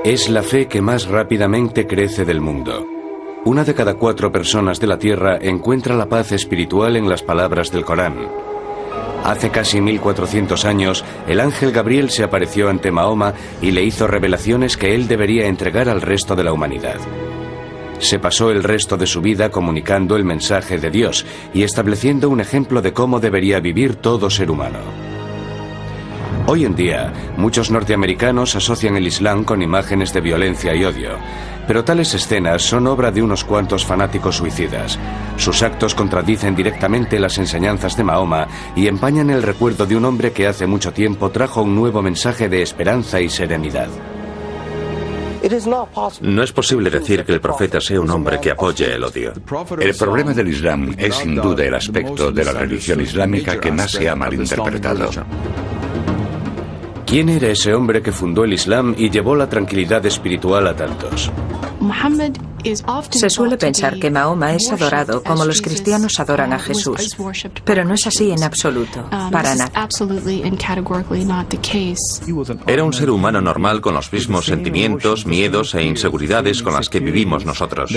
Es la fe que más rápidamente crece del mundo. 1 de cada 4 personas de la Tierra encuentra la paz espiritual en las palabras del Corán. Hace casi 1400 años, el ángel Gabriel se apareció ante Mahoma y le hizo revelaciones que él debería entregar al resto de la humanidad. Se pasó el resto de su vida comunicando el mensaje de Dios y estableciendo un ejemplo de cómo debería vivir todo ser humano. Hoy en día, muchos norteamericanos asocian el Islam con imágenes de violencia y odio, pero tales escenas son obra de unos cuantos fanáticos suicidas. Sus actos contradicen directamente las enseñanzas de Mahoma y empañan el recuerdo de un hombre que hace mucho tiempo trajo un nuevo mensaje de esperanza y serenidad. No es posible decir que el profeta sea un hombre que apoye el odio. El problema del Islam es sin duda el aspecto de la religión islámica que más se ha malinterpretado. ¿Quién era ese hombre que fundó el Islam y llevó la tranquilidad espiritual a tantos? Se suele pensar que Mahoma es adorado como los cristianos adoran a Jesús, pero no es así en absoluto, para nada. Era un ser humano normal con los mismos sentimientos, miedos e inseguridades con las que vivimos nosotros.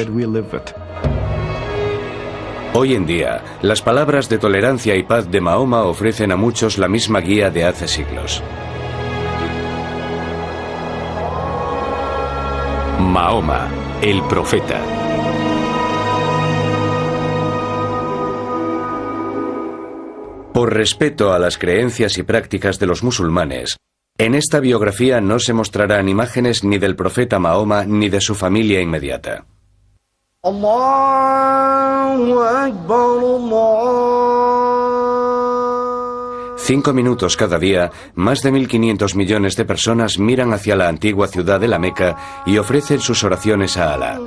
Hoy en día, las palabras de tolerancia y paz de Mahoma ofrecen a muchos la misma guía de hace siglos. Mahoma, el profeta. Por respeto a las creencias y prácticas de los musulmanes, en esta biografía no se mostrarán imágenes ni del profeta Mahoma ni de su familia inmediata. Allahu Akbar, Allah. 5 minutos cada día, más de 1.500 millones de personas miran hacia la antigua ciudad de la Meca y ofrecen sus oraciones a Alá.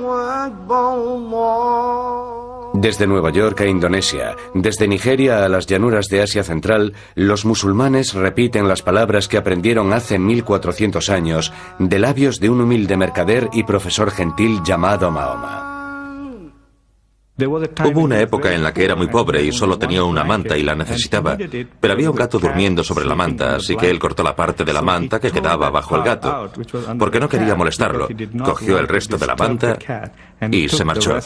Desde Nueva York a Indonesia, desde Nigeria a las llanuras de Asia Central, los musulmanes repiten las palabras que aprendieron hace 1400 años de labios de un humilde mercader y profesor gentil llamado Mahoma. Hubo una época en la que era muy pobre y solo tenía una manta y la necesitaba, pero había un gato durmiendo sobre la manta, así que él cortó la parte de la manta que quedaba bajo el gato, porque no quería molestarlo. Cogió el resto de la manta y se marchó.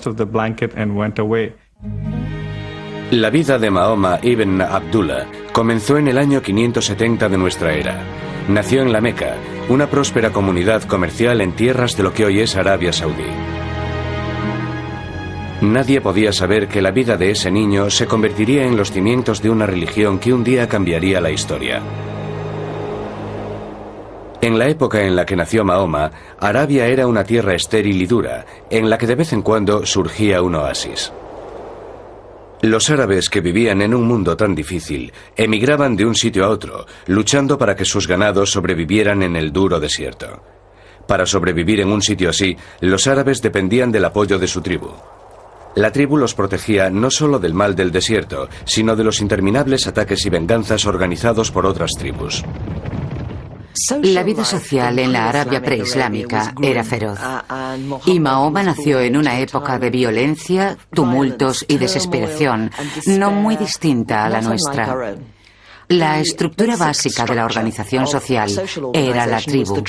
La vida de Mahoma ibn Abdullah comenzó en el año 570 de nuestra era. Nació en la Meca, una próspera comunidad comercial en tierras de lo que hoy es Arabia Saudí. Nadie podía saber que la vida de ese niño se convertiría en los cimientos de una religión que un día cambiaría la historia. En la época en la que nació Mahoma, Arabia era una tierra estéril y dura, en la que de vez en cuando surgía un oasis. Los árabes que vivían en un mundo tan difícil emigraban de un sitio a otro, luchando para que sus ganados sobrevivieran en el duro desierto. Para sobrevivir en un sitio así, los árabes dependían del apoyo de su tribu. La tribu los protegía no solo del mal del desierto, sino de los interminables ataques y venganzas organizados por otras tribus. La vida social en la Arabia preislámica era feroz, y Mahoma nació en una época de violencia, tumultos y desesperación, no muy distinta a la nuestra. La estructura básica de la organización social era la tribu.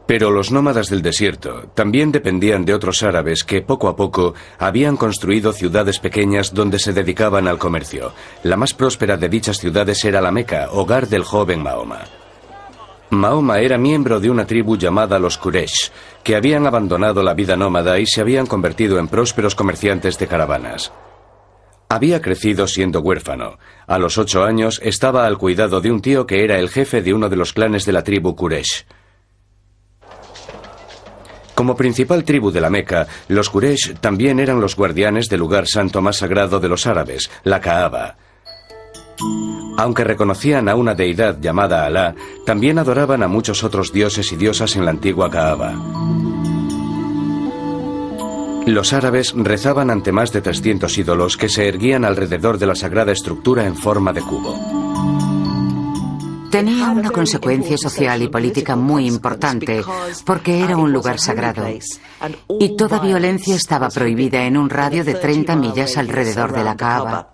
Pero los nómadas del desierto también dependían de otros árabes que poco a poco habían construido ciudades pequeñas donde se dedicaban al comercio. La más próspera de dichas ciudades era la Meca, hogar del joven Mahoma. Mahoma era miembro de una tribu llamada los Quraysh, que habían abandonado la vida nómada y se habían convertido en prósperos comerciantes de caravanas. Había crecido siendo huérfano. A los 8 años estaba al cuidado de un tío que era el jefe de uno de los clanes de la tribu Quraysh. Como principal tribu de la Meca, los Quraysh también eran los guardianes del lugar santo más sagrado de los árabes, la Kaaba. Aunque reconocían a una deidad llamada Alá, también adoraban a muchos otros dioses y diosas en la antigua Kaaba. Los árabes rezaban ante más de 300 ídolos que se erguían alrededor de la sagrada estructura en forma de cubo. Tenía una consecuencia social y política muy importante porque era un lugar sagrado y toda violencia estaba prohibida en un radio de 30 millas alrededor de la Kaaba.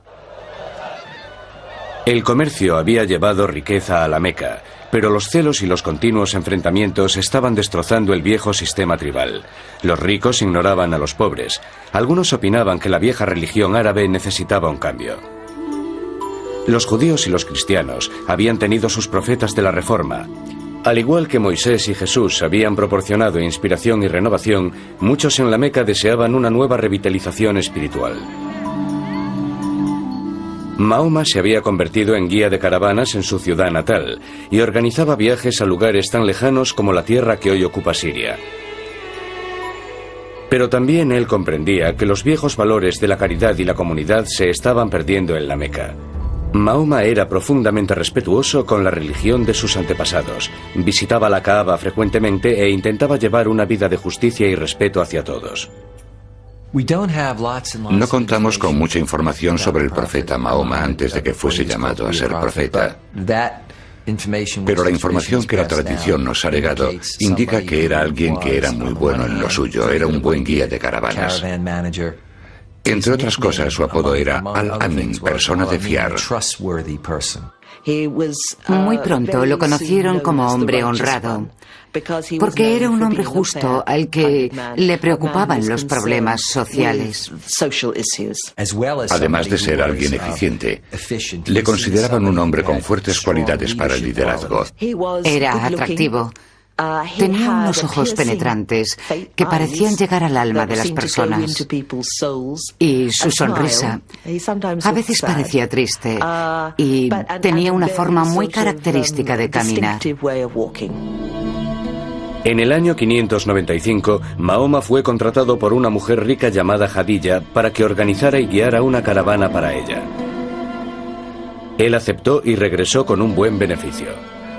El comercio había llevado riqueza a la Meca, Pero los celos y los continuos enfrentamientos estaban destrozando el viejo sistema tribal. Los ricos ignoraban a los pobres. Algunos opinaban que la vieja religión árabe necesitaba un cambio. Los judíos y los cristianos habían tenido sus profetas de la Reforma. Al igual que Moisés y Jesús habían proporcionado inspiración y renovación, muchos en la Meca deseaban una nueva revitalización espiritual. Mahoma se había convertido en guía de caravanas en su ciudad natal y organizaba viajes a lugares tan lejanos como la tierra que hoy ocupa Siria. Pero también él comprendía que los viejos valores de la caridad y la comunidad se estaban perdiendo en la Meca. Mahoma era profundamente respetuoso con la religión de sus antepasados, visitaba la Kaaba frecuentemente e intentaba llevar una vida de justicia y respeto hacia todos. No contamos con mucha información sobre el profeta Mahoma antes de que fuese llamado a ser profeta. Pero la información que la tradición nos ha legado indica que era alguien que era muy bueno en lo suyo, era un buen guía de caravanas. Entre otras cosas, su apodo era Al-Amin, persona de fiar. Muy pronto lo conocieron como hombre honrado, porque era un hombre justo al que le preocupaban los problemas sociales. Además de ser alguien eficiente, le consideraban un hombre con fuertes cualidades para el liderazgo. Era atractivo. Tenía unos ojos penetrantes que parecían llegar al alma de las personas. Y su sonrisa a veces parecía triste y tenía una forma muy característica de caminar. En el año 595, Mahoma fue contratado por una mujer rica llamada Jadilla para que organizara y guiara una caravana para ella. Él aceptó y regresó con un buen beneficio.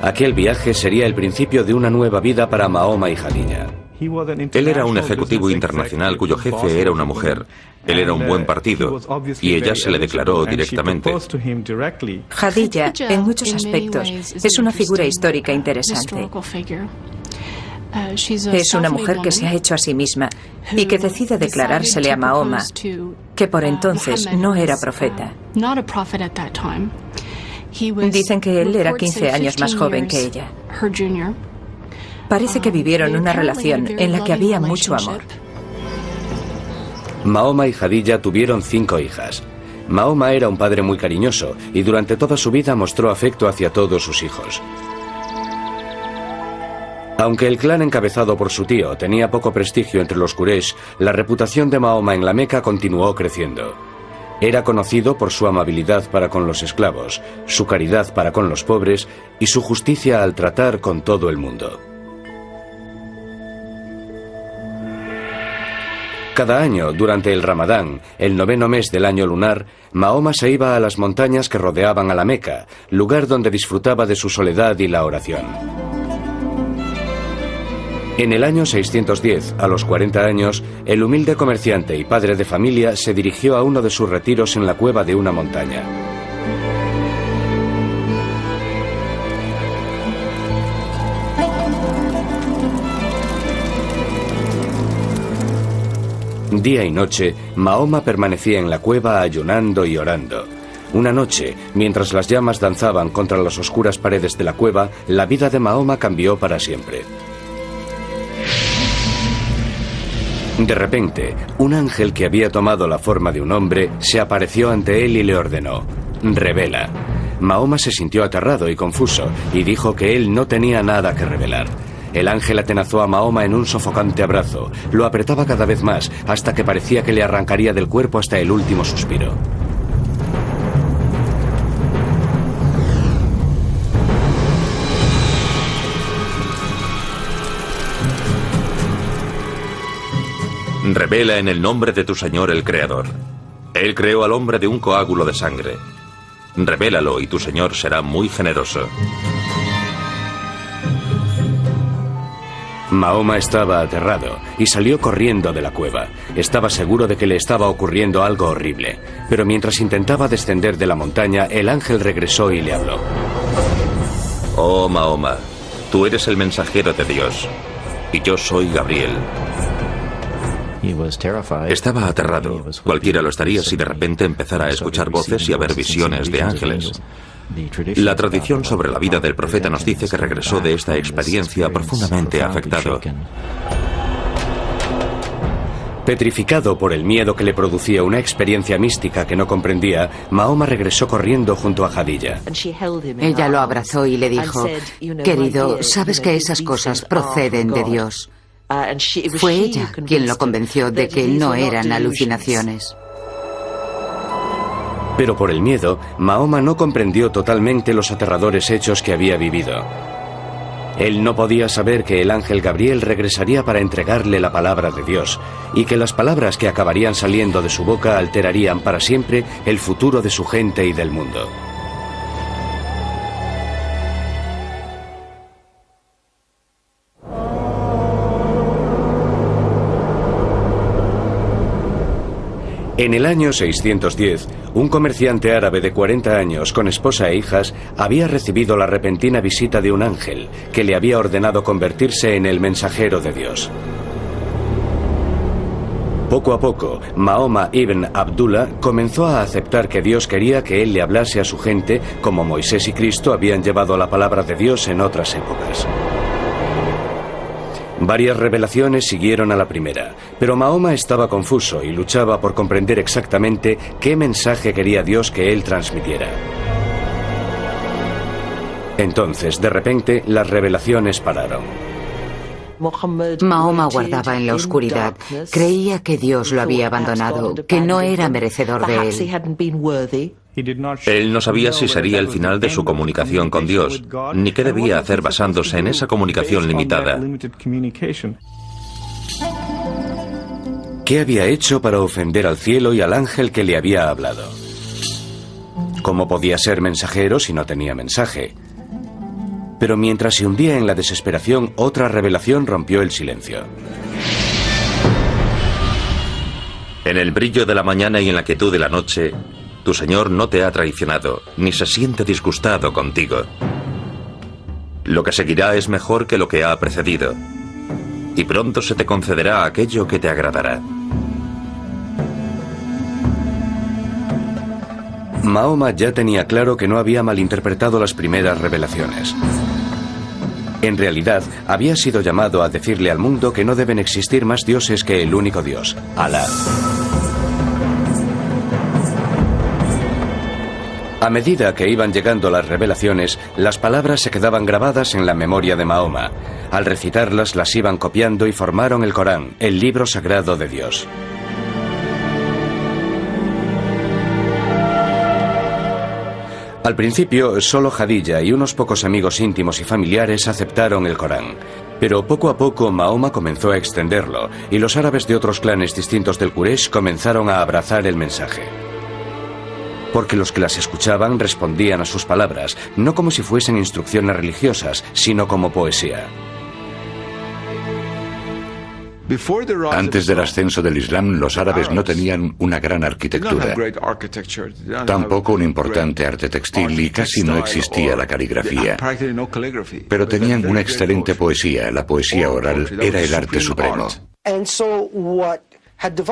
Aquel viaje sería el principio de una nueva vida para Mahoma y Jadilla. Él era un ejecutivo internacional cuyo jefe era una mujer. Él era un buen partido y ella se le declaró directamente. Jadilla, en muchos aspectos, es una figura histórica interesante. Es una mujer que se ha hecho a sí misma y que decide declarársele a Mahoma, que por entonces no era profeta. Dicen que él era 15 años más joven que ella. Parece que vivieron una relación en la que había mucho amor. Mahoma y Jadilla tuvieron 5 hijas. Mahoma era un padre muy cariñoso y durante toda su vida mostró afecto hacia todos sus hijos. Aunque el clan encabezado por su tío tenía poco prestigio entre los Quraysh, la reputación de Mahoma en la Meca continuó creciendo. Era conocido por su amabilidad para con los esclavos, su caridad para con los pobres y su justicia al tratar con todo el mundo. Cada año, durante el Ramadán, el 9º mes del año lunar, Mahoma se iba a las montañas que rodeaban a la Meca, lugar donde disfrutaba de su soledad y la oración. En el año 610, a los 40 años, el humilde comerciante y padre de familia se dirigió a uno de sus retiros en la cueva de una montaña. Día y noche, Mahoma permanecía en la cueva ayunando y orando. Una noche, mientras las llamas danzaban contra las oscuras paredes de la cueva, la vida de Mahoma cambió para siempre. De repente, un ángel que había tomado la forma de un hombre se apareció ante él y le ordenó: «Revela». Mahoma se sintió aterrado y confuso y dijo que él no tenía nada que revelar. El ángel atenazó a Mahoma en un sofocante abrazo, lo apretaba cada vez más hasta que parecía que le arrancaría del cuerpo hasta el último suspiro. Revela en el nombre de tu Señor el Creador. Él creó al hombre de un coágulo de sangre. Revélalo y tu Señor será muy generoso. Mahoma estaba aterrado y salió corriendo de la cueva. Estaba seguro de que le estaba ocurriendo algo horrible, pero mientras intentaba descender de la montaña, el ángel regresó y le habló. Oh Mahoma, tú eres el mensajero de Dios, y yo soy Gabriel. Estaba aterrado. Cualquiera lo estaría si de repente empezara a escuchar voces y a ver visiones de ángeles. La tradición sobre la vida del profeta nos dice que regresó de esta experiencia profundamente afectado. Petrificado por el miedo que le producía una experiencia mística que no comprendía, Mahoma regresó corriendo junto a Jadilla. Ella lo abrazó y le dijo: querido, sabes que esas cosas proceden de Dios. Fue ella quien lo convenció de que no eran alucinaciones. Pero por el miedo, Mahoma no comprendió totalmente los aterradores hechos que había vivido. Él no podía saber que el ángel Gabriel regresaría para entregarle la palabra de Dios, y que las palabras que acabarían saliendo de su boca alterarían para siempre el futuro de su gente y del mundo. En el año 610, un comerciante árabe de 40 años con esposa e hijas había recibido la repentina visita de un ángel que le había ordenado convertirse en el mensajero de Dios. Poco a poco, Mahoma ibn Abdullah comenzó a aceptar que Dios quería que él le hablase a su gente como Moisés y Cristo habían llevado la palabra de Dios en otras épocas. Varias revelaciones siguieron a la primera, pero Mahoma estaba confuso y luchaba por comprender exactamente qué mensaje quería Dios que él transmitiera. Entonces, de repente, las revelaciones pararon. Mahoma guardaba en la oscuridad. Creía que Dios lo había abandonado, que no era merecedor de él. Él no sabía si sería el final de su comunicación con Dios, ni qué debía hacer basándose en esa comunicación limitada. ¿Qué había hecho para ofender al cielo y al ángel que le había hablado? ¿Cómo podía ser mensajero si no tenía mensaje? Pero mientras se hundía en la desesperación, otra revelación rompió el silencio. En el brillo de la mañana y en la quietud de la noche, tu Señor no te ha traicionado, ni se siente disgustado contigo. Lo que seguirá es mejor que lo que ha precedido, y pronto se te concederá aquello que te agradará. Mahoma ya tenía claro que no había malinterpretado las primeras revelaciones. En realidad, había sido llamado a decirle al mundo que no deben existir más dioses que el único Dios, Alá. A medida que iban llegando las revelaciones, las palabras se quedaban grabadas en la memoria de Mahoma. Al recitarlas, las iban copiando y formaron el Corán, el libro sagrado de Dios. Al principio, solo Jadilla y unos pocos amigos íntimos y familiares aceptaron el Corán. Pero poco a poco Mahoma comenzó a extenderlo, y los árabes de otros clanes distintos del Quraysh comenzaron a abrazar el mensaje. Porque los que las escuchaban respondían a sus palabras, no como si fuesen instrucciones religiosas, sino como poesía. Antes del ascenso del Islam, los árabes no tenían una gran arquitectura, tampoco un importante arte textil y casi no existía la caligrafía. Pero tenían una excelente poesía, la poesía oral era el arte supremo.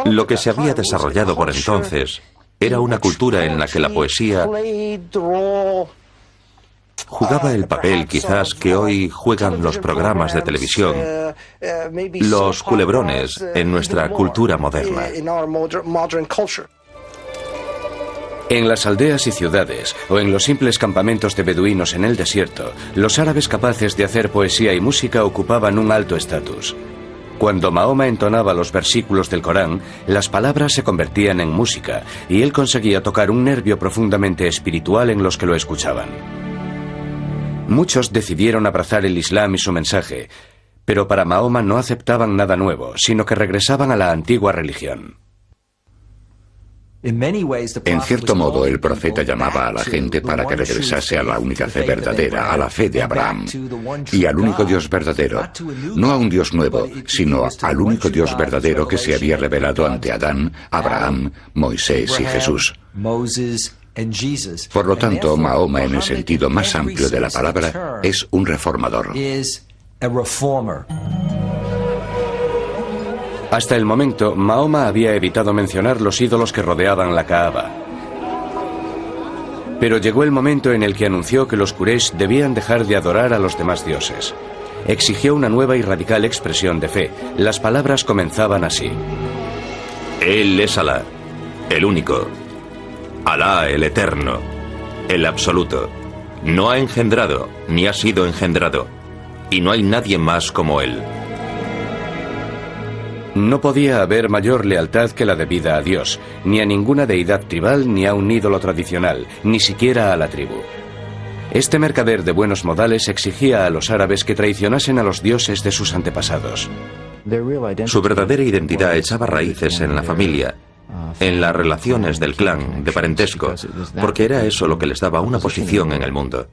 Lo que se había desarrollado por entonces era una cultura en la que la poesía jugaba el papel quizás que hoy juegan los programas de televisión, los culebrones en nuestra cultura moderna. En las aldeas y ciudades, o en los simples campamentos de beduinos en el desierto, los árabes capaces de hacer poesía y música ocupaban un alto estatus. Cuando Mahoma entonaba los versículos del Corán, las palabras se convertían en música, y él conseguía tocar un nervio profundamente espiritual en los que lo escuchaban. Muchos decidieron abrazar el Islam y su mensaje, pero para Mahoma no aceptaban nada nuevo, sino que regresaban a la antigua religión. En cierto modo, el profeta llamaba a la gente para que regresase a la única fe verdadera, a la fe de Abraham, y al único Dios verdadero, no a un Dios nuevo, sino al único Dios verdadero que se había revelado ante Adán, Abraham, Moisés y Jesús. Por lo tanto, Mahoma, en el sentido más amplio de la palabra, es un reformador. Hasta el momento, Mahoma había evitado mencionar los ídolos que rodeaban la Kaaba. Pero llegó el momento en el que anunció que los Quraysh debían dejar de adorar a los demás dioses. Exigió una nueva y radical expresión de fe. Las palabras comenzaban así: Él es Alá, el único. Alá, el eterno, el absoluto. No ha engendrado, ni ha sido engendrado. Y no hay nadie más como él. No podía haber mayor lealtad que la debida a Dios, ni a ninguna deidad tribal, ni a un ídolo tradicional, ni siquiera a la tribu. Este mercader de buenos modales exigía a los árabes que traicionasen a los dioses de sus antepasados. Su verdadera identidad echaba raíces en la familia, en las relaciones del clan, de parentesco, porque era eso lo que les daba una posición en el mundo.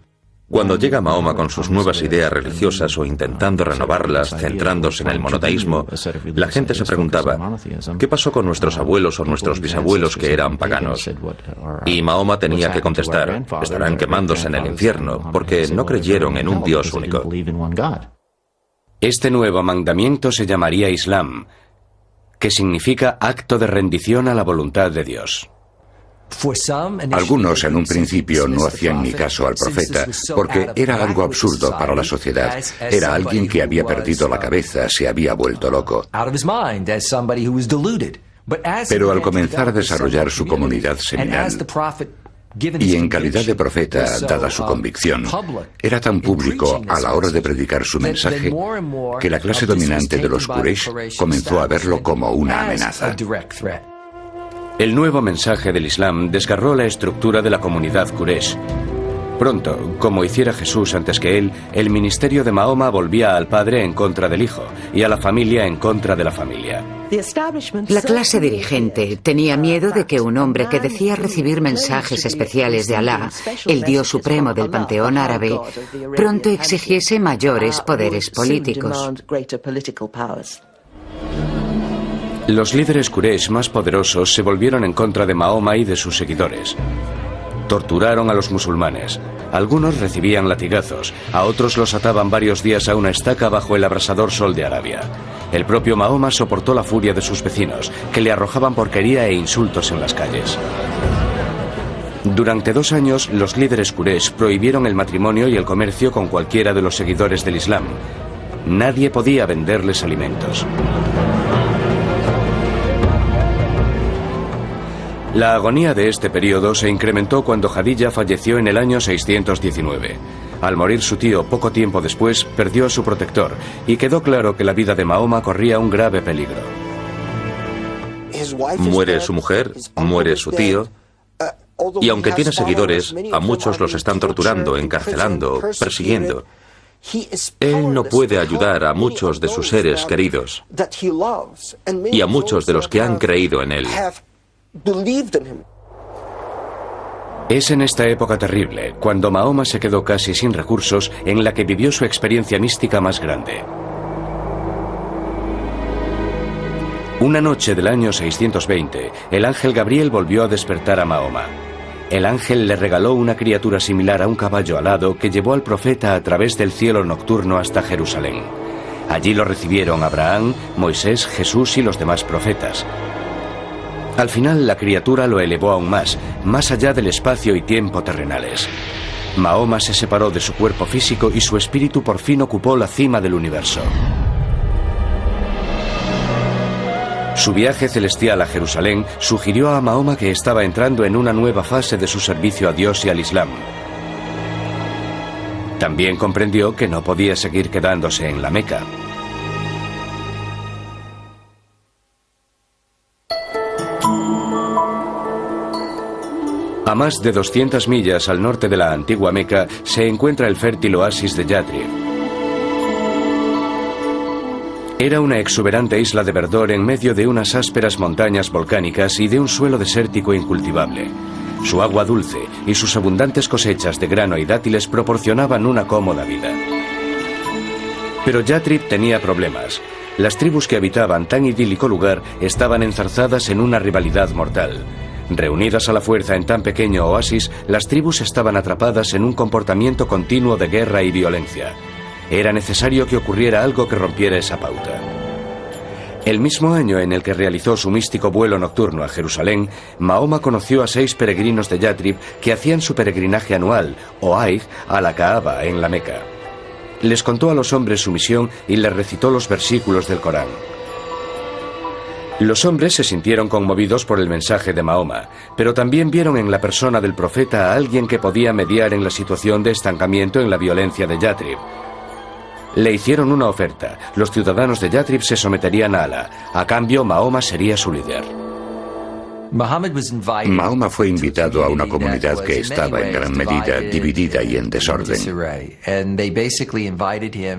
Cuando llega Mahoma con sus nuevas ideas religiosas o intentando renovarlas, centrándose en el monoteísmo, la gente se preguntaba, ¿qué pasó con nuestros abuelos o nuestros bisabuelos que eran paganos? Y Mahoma tenía que contestar, estarán quemándose en el infierno, porque no creyeron en un Dios único. Este nuevo mandamiento se llamaría Islam, que significa acto de rendición a la voluntad de Dios. Algunos en un principio no hacían ni caso al profeta porque era algo absurdo para la sociedad. Era alguien que había perdido la cabeza, se había vuelto loco. Pero al comenzar a desarrollar su comunidad seminal, y en calidad de profeta, dada su convicción, era tan público a la hora de predicar su mensaje que la clase dominante de los Quraysh comenzó a verlo como una amenaza. El nuevo mensaje del Islam desgarró la estructura de la comunidad Quraysh. Pronto, como hiciera Jesús antes que él, el ministerio de Mahoma volvía al padre en contra del hijo y a la familia en contra de la familia. La clase dirigente tenía miedo de que un hombre que decía recibir mensajes especiales de Alá, el Dios supremo del panteón árabe, pronto exigiese mayores poderes políticos. Los líderes Quraysh más poderosos se volvieron en contra de Mahoma y de sus seguidores. Torturaron a los musulmanes. Algunos recibían latigazos, a otros los ataban varios días a una estaca bajo el abrasador sol de Arabia. El propio Mahoma soportó la furia de sus vecinos, que le arrojaban porquería e insultos en las calles. Durante 2 años, los líderes Quraysh prohibieron el matrimonio y el comercio con cualquiera de los seguidores del Islam. Nadie podía venderles alimentos. La agonía de este periodo se incrementó cuando Jadilla falleció en el año 619. Al morir su tío poco tiempo después, perdió a su protector y quedó claro que la vida de Mahoma corría un grave peligro. Muere su mujer, muere su tío, y aunque tiene seguidores, a muchos los están torturando, encarcelando, persiguiendo. Él no puede ayudar a muchos de sus seres queridos y a muchos de los que han creído en él. Es en esta época terrible, cuando Mahoma se quedó casi sin recursos, en la que vivió su experiencia mística más grande. Una noche del año 620, el ángel Gabriel volvió a despertar a Mahoma. El ángel le regaló una criatura similar a un caballo alado que llevó al profeta a través del cielo nocturno hasta Jerusalén. Allí lo recibieron Abraham, Moisés, Jesús y los demás profetas. Al final, la criatura lo elevó aún más allá del espacio y tiempo terrenales. Mahoma se separó de su cuerpo físico y su espíritu por fin ocupó la cima del universo. Su viaje celestial a Jerusalén sugirió a Mahoma que estaba entrando en una nueva fase de su servicio a Dios y al Islam. También comprendió que no podía seguir quedándose en la Meca. A más de 200 millas al norte de la antigua Meca se encuentra el fértil oasis de Yatrib. Era una exuberante isla de verdor en medio de unas ásperas montañas volcánicas y de un suelo desértico incultivable. Su agua dulce y sus abundantes cosechas de grano y dátiles proporcionaban una cómoda vida. Pero Yatrib tenía problemas. Las tribus que habitaban tan idílico lugar estaban enzarzadas en una rivalidad mortal. Reunidas a la fuerza en tan pequeño oasis, las tribus estaban atrapadas en un comportamiento continuo de guerra y violencia. Era necesario que ocurriera algo que rompiera esa pauta. El mismo año en el que realizó su místico vuelo nocturno a Jerusalén, Mahoma conoció a 6 peregrinos de Yatrib que hacían su peregrinaje anual, o Hajj, a la Kaaba, en la Meca. Les contó a los hombres su misión y les recitó los versículos del Corán. Los hombres se sintieron conmovidos por el mensaje de Mahoma, pero también vieron en la persona del profeta a alguien que podía mediar en la situación de estancamiento en la violencia de Yatrib. Le hicieron una oferta. Los ciudadanos de Yatrib se someterían a Alá. A cambio, Mahoma sería su líder. Mahoma fue invitado a una comunidad que estaba en gran medida dividida y en desorden.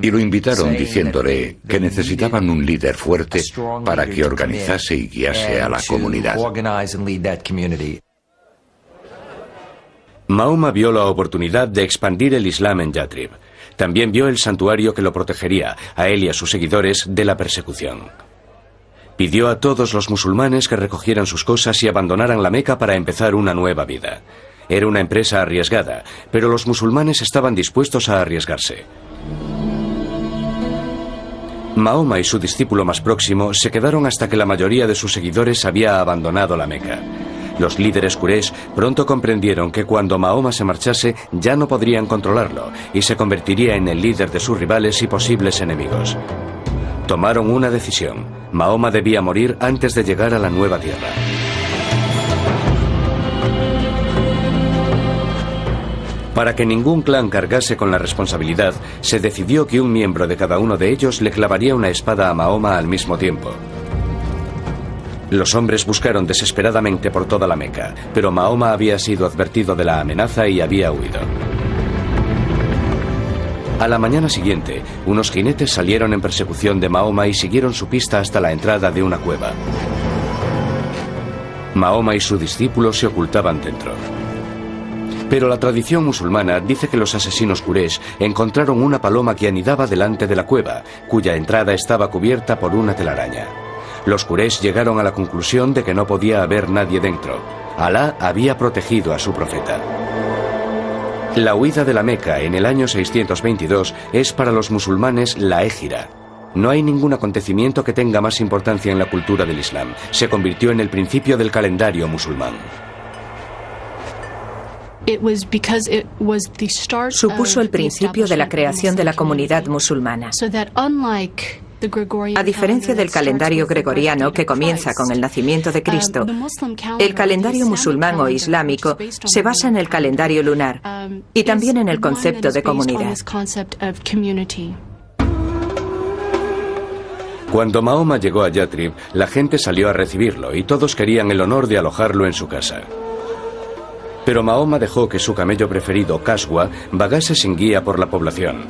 Y lo invitaron diciéndole que necesitaban un líder fuerte para que organizase y guiase a la comunidad. Mahoma vio la oportunidad de expandir el Islam en Yatrib. También vio el santuario que lo protegería, a él y a sus seguidores, de la persecución. Pidió a todos los musulmanes que recogieran sus cosas y abandonaran la Meca para empezar una nueva vida. Era una empresa arriesgada, pero los musulmanes estaban dispuestos a arriesgarse. Mahoma y su discípulo más próximo se quedaron hasta que la mayoría de sus seguidores había abandonado la Meca. Los líderes Quraysh pronto comprendieron que cuando Mahoma se marchase ya no podrían controlarlo y se convertiría en el líder de sus rivales y posibles enemigos. Tomaron una decisión. Mahoma debía morir antes de llegar a la nueva tierra. Para que ningún clan cargase con la responsabilidad, se decidió que un miembro de cada uno de ellos le clavaría una espada a Mahoma al mismo tiempo. Los hombres buscaron desesperadamente por toda la Meca, pero Mahoma había sido advertido de la amenaza y había huido. A la mañana siguiente, unos jinetes salieron en persecución de Mahoma y siguieron su pista hasta la entrada de una cueva. Mahoma y su discípulo se ocultaban dentro. Pero la tradición musulmana dice que los asesinos Quraysh encontraron una paloma que anidaba delante de la cueva, cuya entrada estaba cubierta por una telaraña. Los Quraysh llegaron a la conclusión de que no podía haber nadie dentro. Alá había protegido a su profeta. La huida de la Meca en el año 622 es para los musulmanes la Égira. No hay ningún acontecimiento que tenga más importancia en la cultura del Islam. Se convirtió en el principio del calendario musulmán. Supuso el principio de la creación de la comunidad musulmana. A diferencia del calendario gregoriano, que comienza con el nacimiento de Cristo, el calendario musulmán o islámico se basa en el calendario lunar y también en el concepto de comunidad. Cuando Mahoma llegó a Yatrib, la gente salió a recibirlo y todos querían el honor de alojarlo en su casa. Pero Mahoma dejó que su camello preferido, Kaswa, vagase sin guía por la población.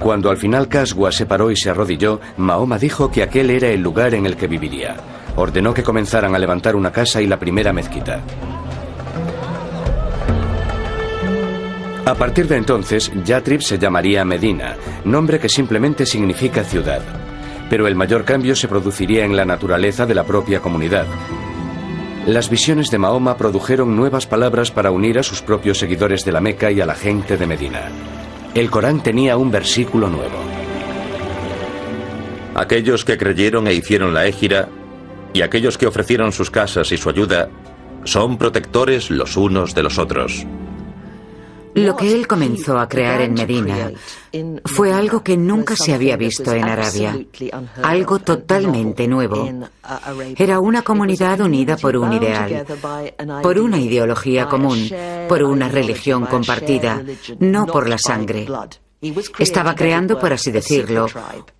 Cuando al final Kaswa se paró y se arrodilló, Mahoma dijo que aquel era el lugar en el que viviría. Ordenó que comenzaran a levantar una casa y la primera mezquita. A partir de entonces, Yatrib se llamaría Medina, nombre que simplemente significa ciudad. Pero el mayor cambio se produciría en la naturaleza de la propia comunidad. Las visiones de Mahoma produjeron nuevas palabras para unir a sus propios seguidores de la Meca y a la gente de Medina. El Corán tenía un versículo nuevo. Aquellos que creyeron e hicieron la Égira, y aquellos que ofrecieron sus casas y su ayuda, son protectores los unos de los otros. Lo que él comenzó a crear en Medina fue algo que nunca se había visto en Arabia, algo totalmente nuevo. Era una comunidad unida por un ideal, por una ideología común, por una religión compartida, no por la sangre. Estaba creando, por así decirlo,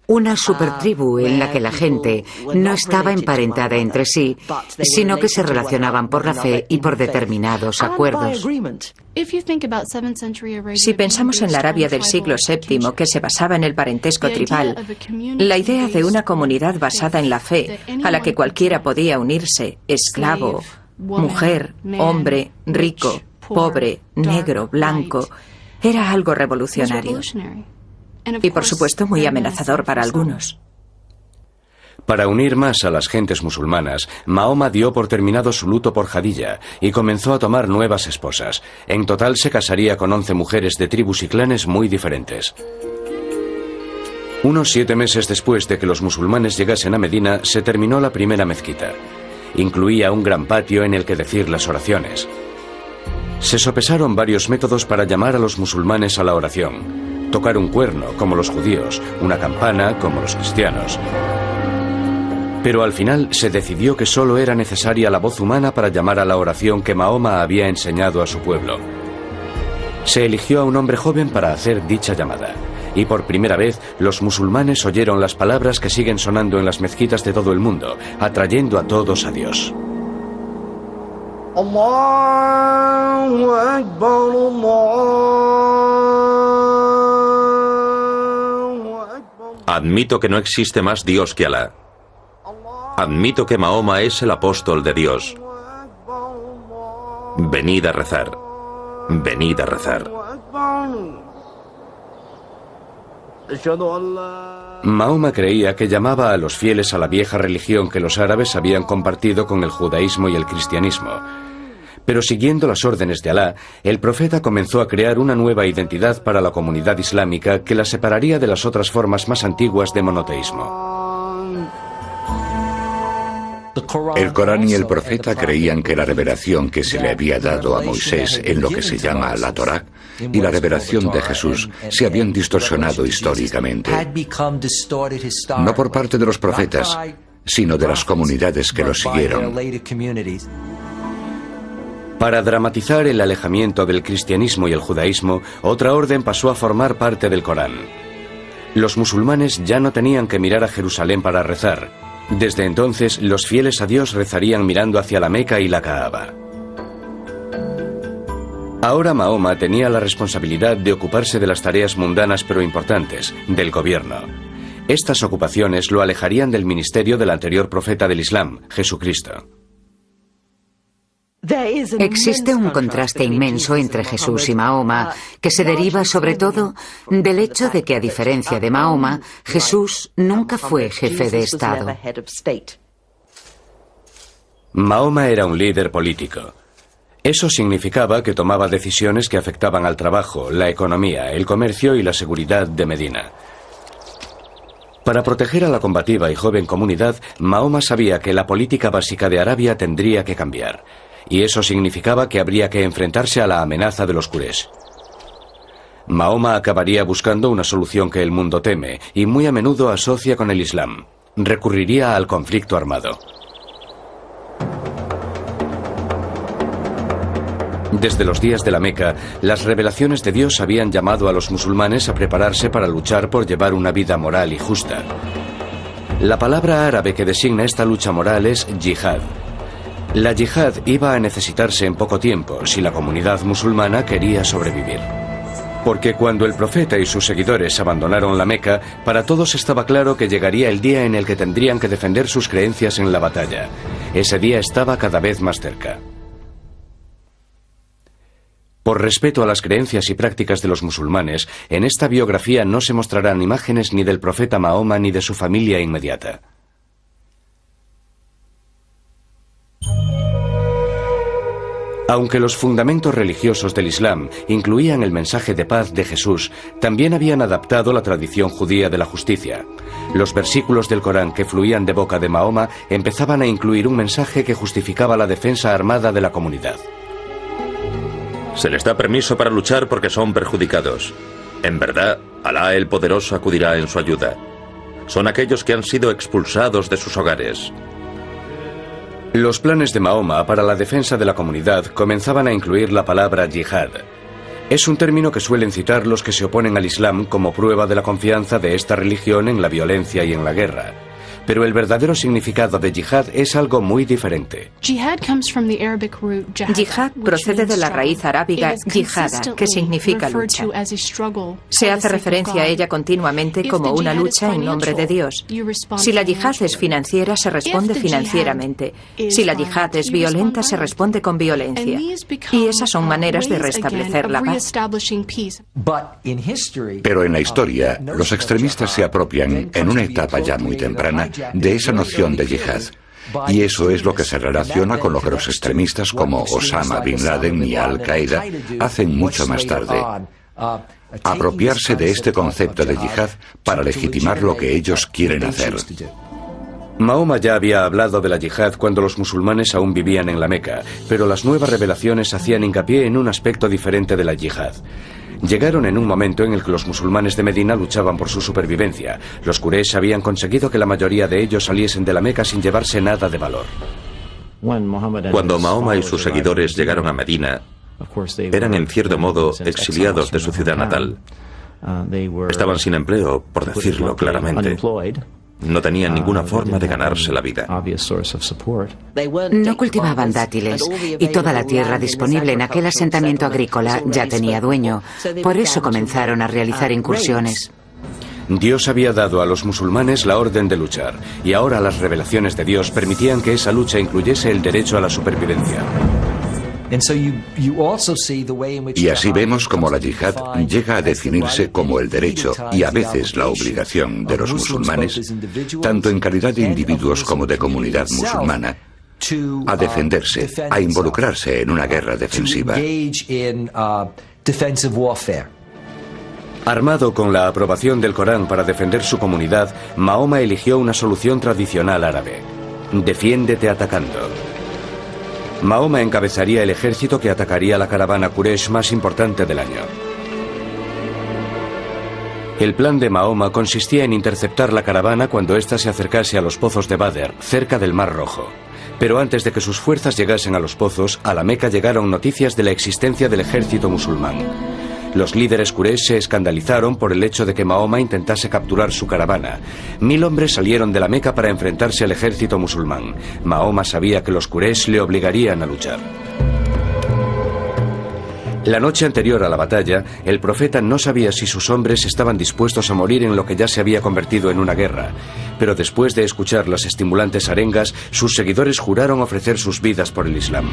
una supertribu en la que la gente no estaba emparentada entre sí, sino que se relacionaban por la fe y por determinados acuerdos. Si pensamos en la Arabia del siglo VII, que se basaba en el parentesco tribal, la idea de una comunidad basada en la fe, a la que cualquiera podía unirse, esclavo, mujer, hombre, rico, pobre, negro, blanco, era algo revolucionario. Y por supuesto muy amenazador para algunos. Para unir más a las gentes musulmanas, Mahoma dio por terminado su luto por Jadilla y comenzó a tomar nuevas esposas. En total se casaría con 11 mujeres de tribus y clanes muy diferentes. Unos 7 meses después de que los musulmanes llegasen a Medina, se terminó la primera mezquita. Incluía un gran patio en el que decir las oraciones. Se sopesaron varios métodos para llamar a los musulmanes a la oración. Tocar un cuerno, como los judíos, una campana, como los cristianos. Pero al final se decidió que solo era necesaria la voz humana para llamar a la oración que Mahoma había enseñado a su pueblo. Se eligió a un hombre joven para hacer dicha llamada. Y por primera vez los musulmanes oyeron las palabras que siguen sonando en las mezquitas de todo el mundo, atrayendo a todos a Dios. Allahu Akbar, Allahu Akbar. Admito que no existe más Dios que Alá. Admito que Mahoma es el apóstol de Dios. Venid a rezar. Venid a rezar. Mahoma creía que llamaba a los fieles a la vieja religión que los árabes habían compartido con el judaísmo y el cristianismo. Pero siguiendo las órdenes de Alá, el profeta comenzó a crear una nueva identidad para la comunidad islámica que la separaría de las otras formas más antiguas de monoteísmo. El Corán y el profeta creían que la revelación que se le había dado a Moisés en lo que se llama la Torá y la revelación de Jesús se habían distorsionado históricamente. No por parte de los profetas, sino de las comunidades que los siguieron. Para dramatizar el alejamiento del cristianismo y el judaísmo, otra orden pasó a formar parte del Corán. Los musulmanes ya no tenían que mirar a Jerusalén para rezar. Desde entonces, los fieles a Dios rezarían mirando hacia la Meca y la Kaaba. Ahora Mahoma tenía la responsabilidad de ocuparse de las tareas mundanas pero importantes, del gobierno. Estas ocupaciones lo alejarían del ministerio del anterior profeta del Islam, Jesucristo. Existe un contraste inmenso entre Jesús y Mahoma, que se deriva sobre todo del hecho de que, a diferencia de Mahoma, Jesús nunca fue jefe de Estado. Mahoma era un líder político. Eso significaba que tomaba decisiones que afectaban al trabajo, la economía, el comercio y la seguridad de Medina. Para proteger a la combativa y joven comunidad, Mahoma sabía que la política básica de Arabia tendría que cambiar. Y eso significaba que habría que enfrentarse a la amenaza de los Quraysh. Mahoma acabaría buscando una solución que el mundo teme y muy a menudo asocia con el Islam. Recurriría al conflicto armado. Desde los días de la Meca, las revelaciones de Dios habían llamado a los musulmanes a prepararse para luchar por llevar una vida moral y justa. La palabra árabe que designa esta lucha moral es yihad. La yihad iba a necesitarse en poco tiempo si la comunidad musulmana quería sobrevivir. Porque cuando el profeta y sus seguidores abandonaron la Meca, para todos estaba claro que llegaría el día en el que tendrían que defender sus creencias en la batalla. Ese día estaba cada vez más cerca. Por respeto a las creencias y prácticas de los musulmanes, en esta biografía no se mostrarán imágenes ni del profeta Mahoma ni de su familia inmediata. Aunque los fundamentos religiosos del Islam incluían el mensaje de paz de Jesús, también habían adaptado la tradición judía de la justicia. Los versículos del Corán que fluían de boca de Mahoma empezaban a incluir un mensaje que justificaba la defensa armada de la comunidad. Se les da permiso para luchar porque son perjudicados. En verdad, Alá el Poderoso acudirá en su ayuda. Son aquellos que han sido expulsados de sus hogares. Los planes de Mahoma para la defensa de la comunidad comenzaban a incluir la palabra yihad. Es un término que suelen citar los que se oponen al Islam como prueba de la confianza de esta religión en la violencia y en la guerra. Pero el verdadero significado de yihad es algo muy diferente. Yihad procede de la raíz arábiga yihada, que significa lucha. Se hace referencia a ella continuamente como una lucha en nombre de Dios. Si la yihad es financiera, se responde financieramente. Si la yihad es violenta, se responde con violencia. Y esas son maneras de restablecer la paz. Pero en la historia, los extremistas se apropian, en una etapa ya muy temprana, de esa noción de yihad. Y eso es lo que se relaciona con lo que los extremistas como Osama Bin Laden y Al-Qaeda hacen mucho más tarde. apropiarse de este concepto de yihad para legitimar lo que ellos quieren hacer. Mahoma ya había hablado de la yihad cuando los musulmanes aún vivían en la Meca, pero las nuevas revelaciones hacían hincapié en un aspecto diferente de la yihad. Llegaron en un momento en el que los musulmanes de Medina luchaban por su supervivencia. Los Quraysh habían conseguido que la mayoría de ellos saliesen de la Meca sin llevarse nada de valor. Cuando Mahoma y sus seguidores llegaron a Medina, eran en cierto modo exiliados de su ciudad natal. Estaban sin empleo, por decirlo claramente. No tenían ninguna forma de ganarse la vida. No cultivaban dátiles y toda la tierra disponible en aquel asentamiento agrícola ya tenía dueño. Por eso comenzaron a realizar incursiones. Dios había dado a los musulmanes la orden de luchar, y ahora las revelaciones de Dios permitían que esa lucha incluyese el derecho a la supervivencia. Y así vemos cómo la yihad llega a definirse como el derecho y a veces la obligación de los musulmanes, tanto en calidad de individuos como de comunidad musulmana, a defenderse, a involucrarse en una guerra defensiva. Armado con la aprobación del Corán para defender su comunidad, Mahoma eligió una solución tradicional árabe: defiéndete atacando. Mahoma encabezaría el ejército que atacaría la caravana Quraysh más importante del año. El plan de Mahoma consistía en interceptar la caravana cuando ésta se acercase a los pozos de Badr, cerca del Mar Rojo. Pero antes de que sus fuerzas llegasen a los pozos, a la Meca llegaron noticias de la existencia del ejército musulmán. Los líderes Quraysh se escandalizaron por el hecho de que Mahoma intentase capturar su caravana. 1000 hombres salieron de la Meca para enfrentarse al ejército musulmán. Mahoma sabía que los Quraysh le obligarían a luchar. La noche anterior a la batalla, el profeta no sabía si sus hombres estaban dispuestos a morir en lo que ya se había convertido en una guerra. Pero después de escuchar las estimulantes arengas, sus seguidores juraron ofrecer sus vidas por el Islam.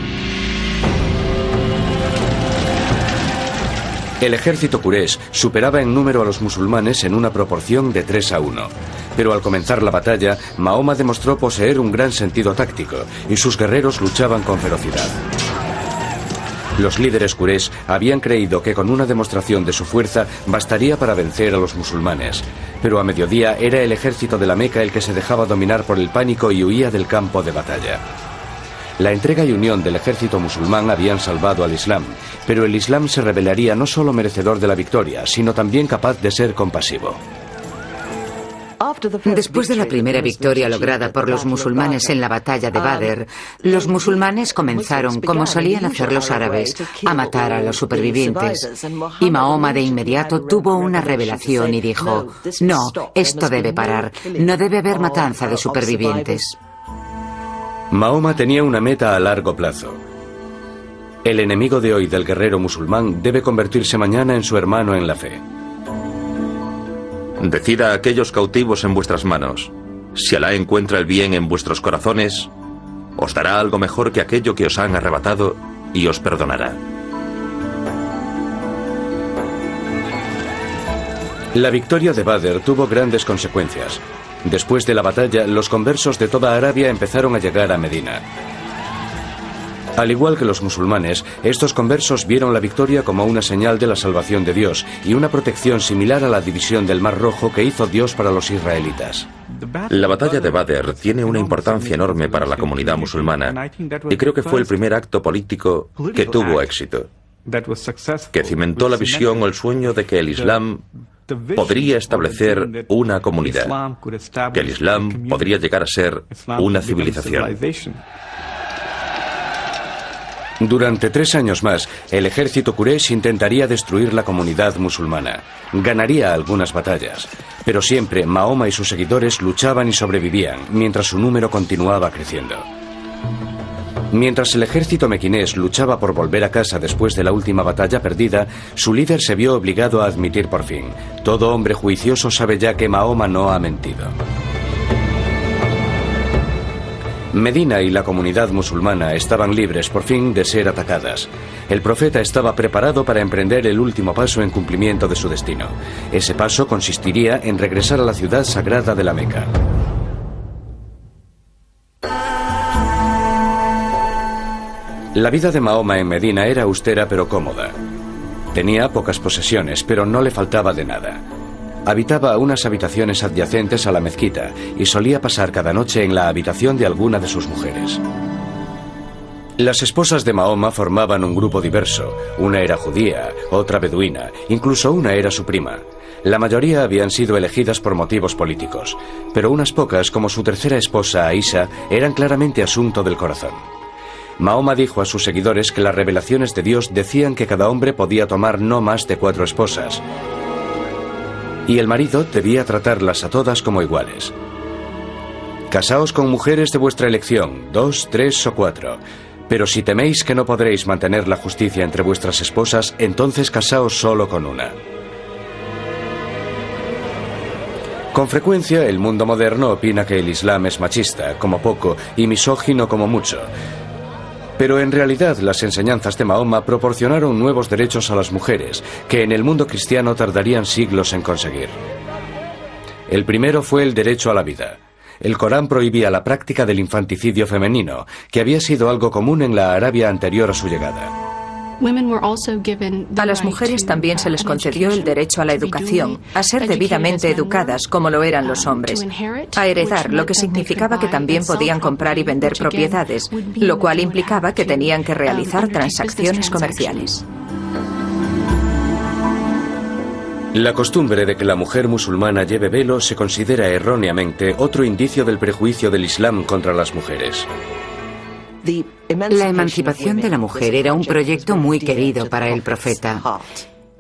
El ejército Quraysh superaba en número a los musulmanes en una proporción de 3-1. Pero al comenzar la batalla, Mahoma demostró poseer un gran sentido táctico, y sus guerreros luchaban con ferocidad. Los líderes Quraysh habían creído que con una demostración de su fuerza bastaría para vencer a los musulmanes. Pero a mediodía era el ejército de la Meca el que se dejaba dominar por el pánico y huía del campo de batalla. La entrega y unión del ejército musulmán habían salvado al Islam, pero el Islam se revelaría no solo merecedor de la victoria, sino también capaz de ser compasivo. Después de la primera victoria lograda por los musulmanes en la batalla de Badr, los musulmanes comenzaron, como solían hacer los árabes, a matar a los supervivientes. Y Mahoma de inmediato tuvo una revelación y dijo: no, esto debe parar, no debe haber matanza de supervivientes. Mahoma tenía una meta a largo plazo. El enemigo de hoy del guerrero musulmán debe convertirse mañana en su hermano en la fe. Decida a aquellos cautivos en vuestras manos: si Alá encuentra el bien en vuestros corazones, os dará algo mejor que aquello que os han arrebatado y os perdonará. La victoria de Badr tuvo grandes consecuencias. Después de la batalla, los conversos de toda Arabia empezaron a llegar a Medina. Al igual que los musulmanes, estos conversos vieron la victoria como una señal de la salvación de Dios y una protección similar a la división del Mar Rojo que hizo Dios para los israelitas. La batalla de Badr tiene una importancia enorme para la comunidad musulmana y creo que fue el primer acto político que tuvo éxito, que cimentó la visión o el sueño de que el Islam podría establecer una comunidad, que el Islam podría llegar a ser una civilización. Durante 3 años más, el ejército Quraysh intentaría destruir la comunidad musulmana. Ganaría algunas batallas, pero siempre Mahoma y sus seguidores luchaban y sobrevivían, mientras su número continuaba creciendo. Mientras el ejército mequinés luchaba por volver a casa después de la última batalla perdida, su líder se vio obligado a admitir por fin: todo hombre juicioso sabe ya que Mahoma no ha mentido. Medina y la comunidad musulmana estaban libres por fin de ser atacadas. El profeta estaba preparado para emprender el último paso en cumplimiento de su destino. Ese paso consistiría en regresar a la ciudad sagrada de la Meca. La vida de Mahoma en Medina era austera pero cómoda. Tenía pocas posesiones, pero no le faltaba de nada. Habitaba unas habitaciones adyacentes a la mezquita y solía pasar cada noche en la habitación de alguna de sus mujeres. Las esposas de Mahoma formaban un grupo diverso. Una era judía, otra beduina, incluso una era su prima. La mayoría habían sido elegidas por motivos políticos, pero unas pocas, como su tercera esposa Aisha, eran claramente asunto del corazón. Mahoma dijo a sus seguidores que las revelaciones de Dios decían que cada hombre podía tomar no más de 4 esposas, y el marido debía tratarlas a todas como iguales. Casaos con mujeres de vuestra elección, 2, 3 o 4. Pero si teméis que no podréis mantener la justicia entre vuestras esposas, entonces casaos solo con una. Con frecuencia, el mundo moderno opina que el Islam es machista, como poco, y misógino como mucho. Pero en realidad las enseñanzas de Mahoma proporcionaron nuevos derechos a las mujeres, que en el mundo cristiano tardarían siglos en conseguir. El primero fue el derecho a la vida. El Corán prohibía la práctica del infanticidio femenino, que había sido algo común en la Arabia anterior a su llegada. A las mujeres también se les concedió el derecho a la educación, a ser debidamente educadas como lo eran los hombres, a heredar, lo que significaba que también podían comprar y vender propiedades, lo cual implicaba que tenían que realizar transacciones comerciales. La costumbre de que la mujer musulmana lleve velo se considera erróneamente otro indicio del prejuicio del Islam contra las mujeres. La emancipación de la mujer era un proyecto muy querido para el profeta.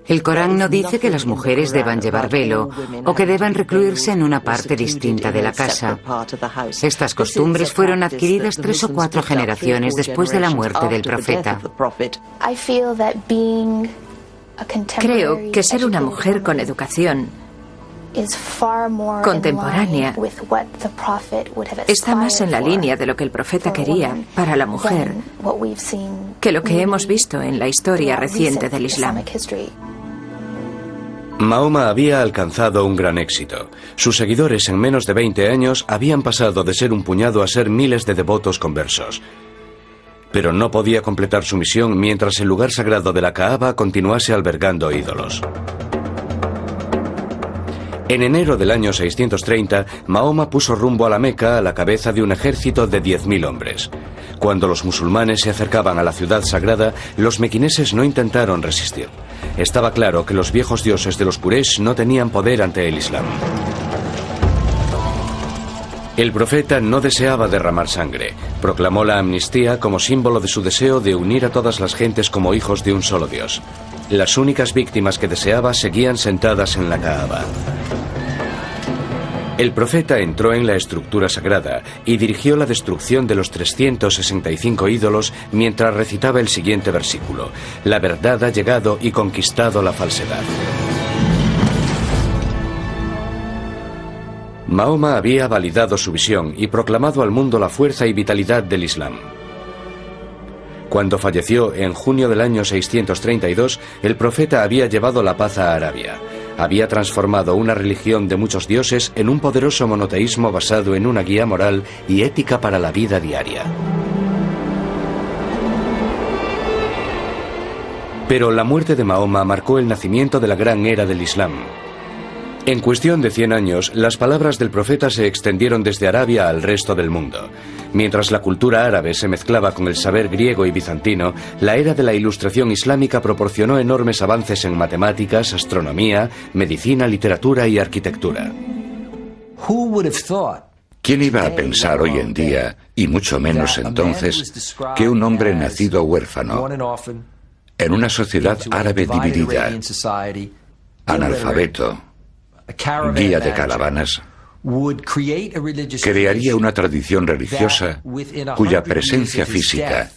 El Corán no dice que las mujeres deban llevar velo o que deban recluirse en una parte distinta de la casa. Estas costumbres fueron adquiridas 3 o 4 generaciones después de la muerte del profeta. Creo que ser una mujer con educación contemporánea está más en la línea de lo que el profeta quería para la mujer que lo que hemos visto en la historia reciente del Islam. Mahoma había alcanzado un gran éxito. Sus seguidores en menos de 20 años habían pasado de ser un puñado a ser miles de devotos conversos. Pero no podía completar su misión mientras el lugar sagrado de la Kaaba continuase albergando ídolos. En enero del año 630, Mahoma puso rumbo a la Meca a la cabeza de un ejército de 10.000 hombres. Cuando los musulmanes se acercaban a la ciudad sagrada, los mequineses no intentaron resistir. Estaba claro que los viejos dioses de los Quraysh no tenían poder ante el Islam. El profeta no deseaba derramar sangre. Proclamó la amnistía como símbolo de su deseo de unir a todas las gentes como hijos de un solo Dios. Las únicas víctimas que deseaba seguían sentadas en la Kaaba. El profeta entró en la estructura sagrada y dirigió la destrucción de los 365 ídolos mientras recitaba el siguiente versículo: La verdad ha llegado y conquistado la falsedad. Mahoma había validado su visión y proclamado al mundo la fuerza y vitalidad del Islam. Cuando falleció en junio del año 632, el profeta había llevado la paz a Arabia. Había transformado una religión de muchos dioses en un poderoso monoteísmo basado en una guía moral y ética para la vida diaria. Pero la muerte de Mahoma marcó el nacimiento de la gran era del Islam. En cuestión de 100 años, las palabras del profeta se extendieron desde Arabia al resto del mundo. Mientras la cultura árabe se mezclaba con el saber griego y bizantino, la era de la Ilustración islámica proporcionó enormes avances en matemáticas, astronomía, medicina, literatura y arquitectura. ¿Quién iba a pensar hoy en día, y mucho menos entonces, que un hombre nacido huérfano, en una sociedad árabe dividida, analfabeto, guía de caravanas, crearía una tradición religiosa cuya presencia física,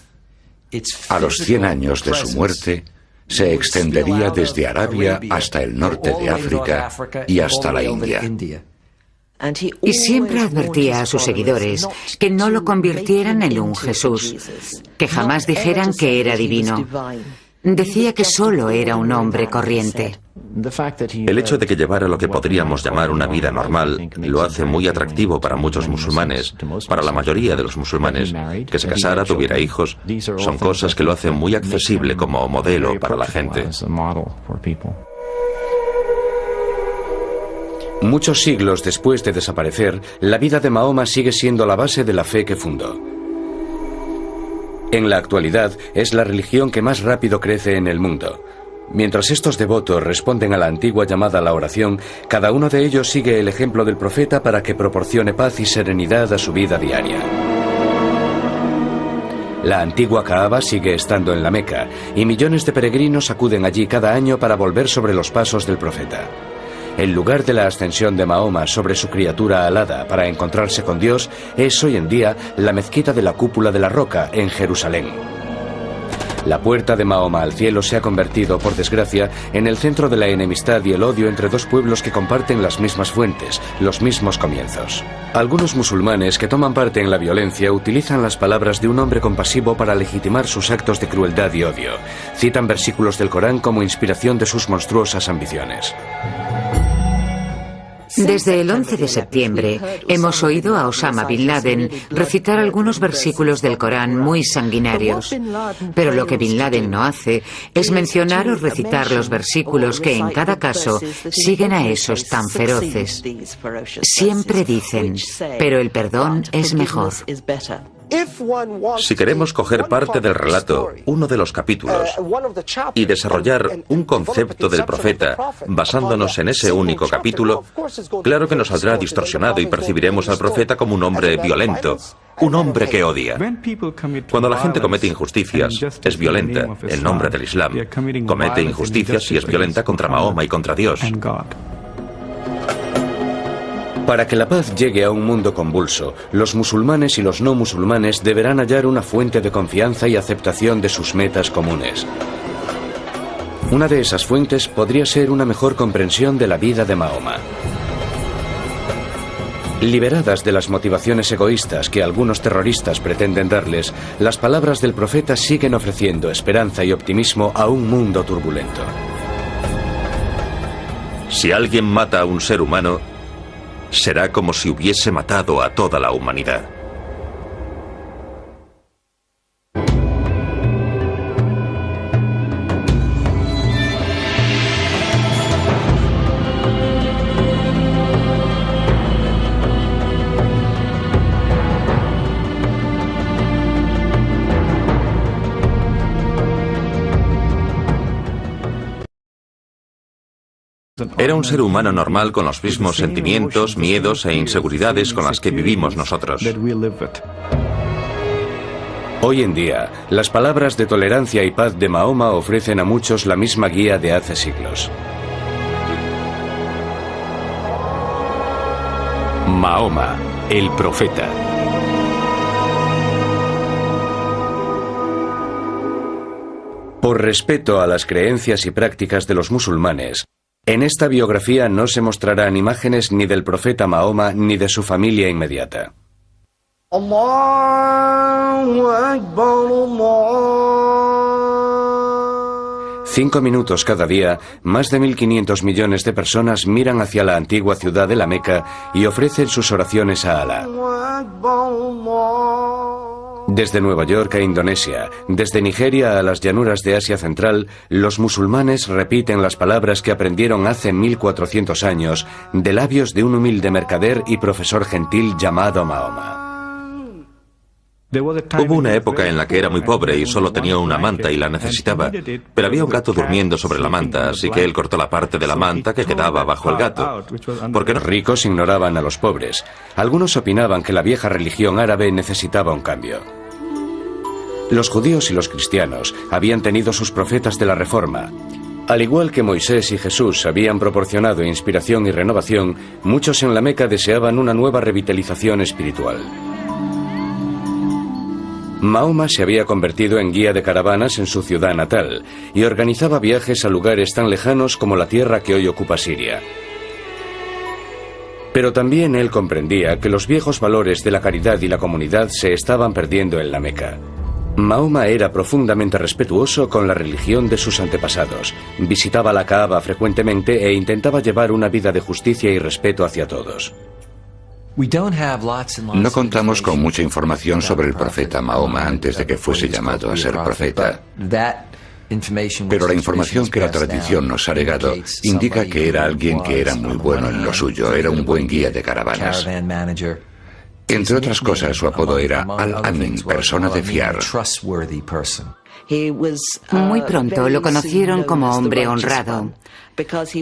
a los 100 años de su muerte, se extendería desde Arabia hasta el norte de África y hasta la India? Y siempre advertía a sus seguidores que no lo convirtieran en un Jesús, que jamás dijeran que era divino. Decía que solo era un hombre corriente. El hecho de que llevara lo que podríamos llamar una vida normal lo hace muy atractivo para muchos musulmanes, para la mayoría de los musulmanes. Que se casara, tuviera hijos, son cosas que lo hacen muy accesible como modelo para la gente. Muchos siglos después de desaparecer, la vida de Mahoma sigue siendo la base de la fe que fundó. En la actualidad, es la religión que más rápido crece en el mundo. Mientras estos devotos responden a la antigua llamada a la oración, cada uno de ellos sigue el ejemplo del profeta para que proporcione paz y serenidad a su vida diaria. La antigua Kaaba sigue estando en la Meca, y millones de peregrinos acuden allí cada año para volver sobre los pasos del profeta. El lugar de la ascensión de Mahoma sobre su criatura alada para encontrarse con Dios es hoy en día la mezquita de la Cúpula de la Roca en Jerusalén. La puerta de Mahoma al cielo se ha convertido, por desgracia, en el centro de la enemistad y el odio entre dos pueblos que comparten las mismas fuentes, los mismos comienzos. Algunos musulmanes que toman parte en la violencia utilizan las palabras de un hombre compasivo para legitimar sus actos de crueldad y odio. Citan versículos del Corán como inspiración de sus monstruosas ambiciones. Desde el 11 de septiembre hemos oído a Osama Bin Laden recitar algunos versículos del Corán muy sanguinarios. Pero lo que Bin Laden no hace es mencionar o recitar los versículos que en cada caso siguen a esos tan feroces. Siempre dicen, pero el perdón es mejor. Si queremos coger parte del relato, uno de los capítulos, y desarrollar un concepto del profeta basándonos en ese único capítulo, claro que nos saldrá distorsionado y percibiremos al profeta como un hombre violento, un hombre que odia. Cuando la gente comete injusticias, es violenta en nombre del Islam. Comete injusticias y es violenta contra Mahoma y contra Dios. Para que la paz llegue a un mundo convulso, los musulmanes y los no musulmanes deberán hallar una fuente de confianza y aceptación de sus metas comunes. Una de esas fuentes podría ser una mejor comprensión de la vida de Mahoma. Liberadas de las motivaciones egoístas que algunos terroristas pretenden darles, las palabras del profeta siguen ofreciendo esperanza y optimismo a un mundo turbulento. Si alguien mata a un ser humano, será como si hubiese matado a toda la humanidad. Era un ser humano normal con los mismos sentimientos, miedos e inseguridades con las que vivimos nosotros. Hoy en día, las palabras de tolerancia y paz de Mahoma ofrecen a muchos la misma guía de hace siglos. Mahoma, el profeta. Por respeto a las creencias y prácticas de los musulmanes, en esta biografía no se mostrarán imágenes ni del profeta Mahoma ni de su familia inmediata. Allahu Akbar, Allah. 5 minutos cada día, más de 1.500 millones de personas miran hacia la antigua ciudad de la Meca y ofrecen sus oraciones a Alá. Desde Nueva York a Indonesia, desde Nigeria a las llanuras de Asia Central, los musulmanes repiten las palabras que aprendieron hace 1400 años de labios de un humilde mercader y profesor gentil llamado Mahoma. Hubo una época en la que era muy pobre y solo tenía una manta y la necesitaba, pero había un gato durmiendo sobre la manta, así que él cortó la parte de la manta que quedaba bajo el gato. Porque los ricos ignoraban a los pobres. Algunos opinaban que la vieja religión árabe necesitaba un cambio. Los judíos y los cristianos habían tenido sus profetas de la Reforma. Al igual que Moisés y Jesús habían proporcionado inspiración y renovación, muchos en la Meca deseaban una nueva revitalización espiritual. Mahoma se había convertido en guía de caravanas en su ciudad natal y organizaba viajes a lugares tan lejanos como la tierra que hoy ocupa Siria. Pero también él comprendía que los viejos valores de la caridad y la comunidad se estaban perdiendo en la Meca. Mahoma era profundamente respetuoso con la religión de sus antepasados, visitaba la Kaaba frecuentemente e intentaba llevar una vida de justicia y respeto hacia todos. No contamos con mucha información sobre el profeta Mahoma antes de que fuese llamado a ser profeta. Pero la información que la tradición nos ha legado indica que era alguien que era muy bueno en lo suyo, era un buen guía de caravanas. Entre otras cosas, su apodo era Al-Amin, persona de fiar. Muy pronto lo conocieron como hombre honrado,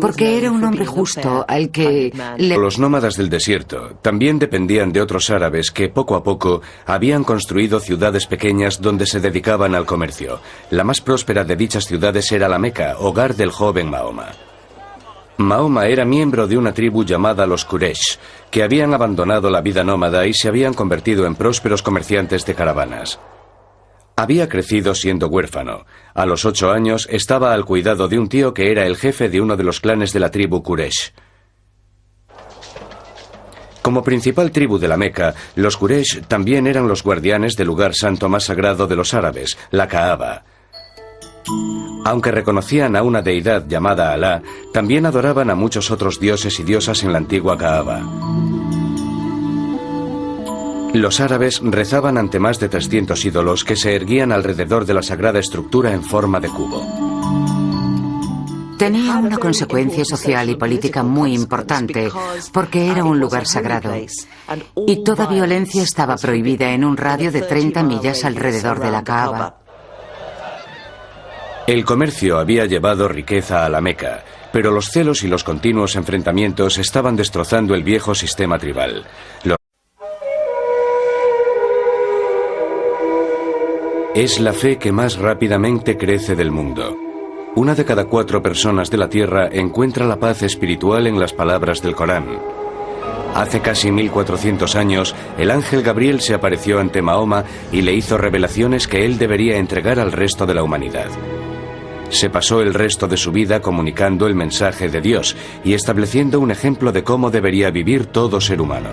porque era un hombre justo al que Los nómadas del desierto también dependían de otros árabes que poco a poco habían construido ciudades pequeñas donde se dedicaban al comercio. La más próspera de dichas ciudades era la Meca, hogar del joven Mahoma. Mahoma era miembro de una tribu llamada los Quraysh, que habían abandonado la vida nómada y se habían convertido en prósperos comerciantes de caravanas. Había crecido siendo huérfano. A los 8 años estaba al cuidado de un tío que era el jefe de uno de los clanes de la tribu Quraysh. Como principal tribu de la Meca, los Quraysh también eran los guardianes del lugar santo más sagrado de los árabes, la Kaaba. Aunque reconocían a una deidad llamada Alá, también adoraban a muchos otros dioses y diosas en la antigua Kaaba. Los árabes rezaban ante más de 300 ídolos que se erguían alrededor de la sagrada estructura en forma de cubo. tenía una consecuencia social y política muy importante, porque era un lugar sagrado. Y toda violencia estaba prohibida en un radio de 30 millas alrededor de la Kaaba. El comercio había llevado riqueza a la Meca, pero los celos y los continuos enfrentamientos estaban destrozando el viejo sistema tribal. Es la fe que más rápidamente crece del mundo. 1 de cada 4 personas de la Tierra encuentra la paz espiritual en las palabras del Corán. Hace casi 1400 años, el ángel Gabriel se apareció ante Mahoma y le hizo revelaciones que él debería entregar al resto de la humanidad. Se pasó el resto de su vida comunicando el mensaje de Dios y estableciendo un ejemplo de cómo debería vivir todo ser humano.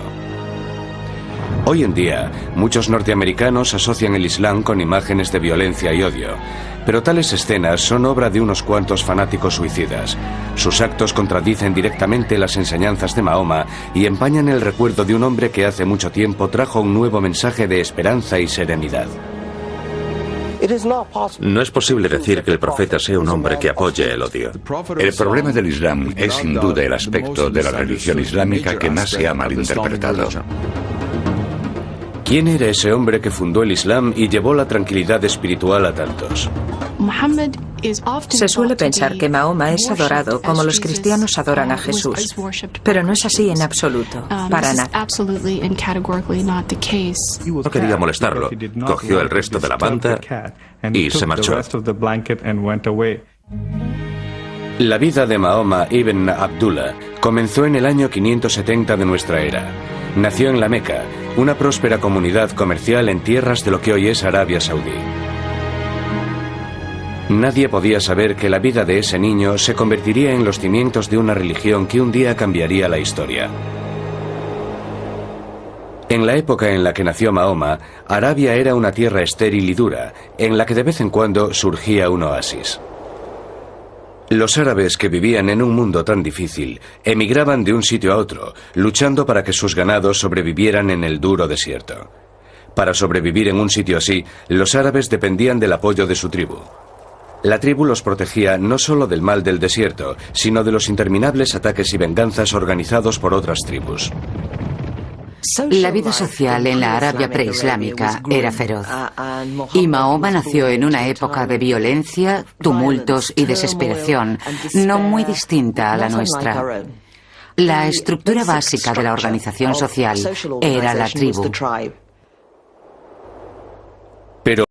Hoy en día, muchos norteamericanos asocian el Islam con imágenes de violencia y odio, pero tales escenas son obra de unos cuantos fanáticos suicidas. Sus actos contradicen directamente las enseñanzas de Mahoma y empañan el recuerdo de un hombre que hace mucho tiempo trajo un nuevo mensaje de esperanza y serenidad. No es posible decir que el profeta sea un hombre que apoye el odio. El problema del Islam es sin duda el aspecto de la religión islámica que más se ha malinterpretado. ¿Quién era ese hombre que fundó el Islam y llevó la tranquilidad espiritual a tantos? Se suele pensar que Mahoma es adorado como los cristianos adoran a Jesús, pero no es así en absoluto, para nada. No quería molestarlo. Cogió el resto de la manta y se marchó. La vida de Mahoma ibn Abdullah comenzó en el año 570 de nuestra era. Nació en la Meca, una próspera comunidad comercial en tierras de lo que hoy es Arabia Saudí. Nadie podía saber que la vida de ese niño se convertiría en los cimientos de una religión que un día cambiaría la historia. En la época en la que nació Mahoma, Arabia era una tierra estéril y dura, en la que de vez en cuando surgía un oasis. Los árabes que vivían en un mundo tan difícil emigraban de un sitio a otro, luchando para que sus ganados sobrevivieran en el duro desierto. Para sobrevivir en un sitio así, los árabes dependían del apoyo de su tribu. La tribu los protegía no solo del mal del desierto, sino de los interminables ataques y venganzas organizados por otras tribus. La vida social en la Arabia preislámica era feroz, y Mahoma nació en una época de violencia, tumultos y desesperación, no muy distinta a la nuestra. La estructura básica de la organización social era la tribu.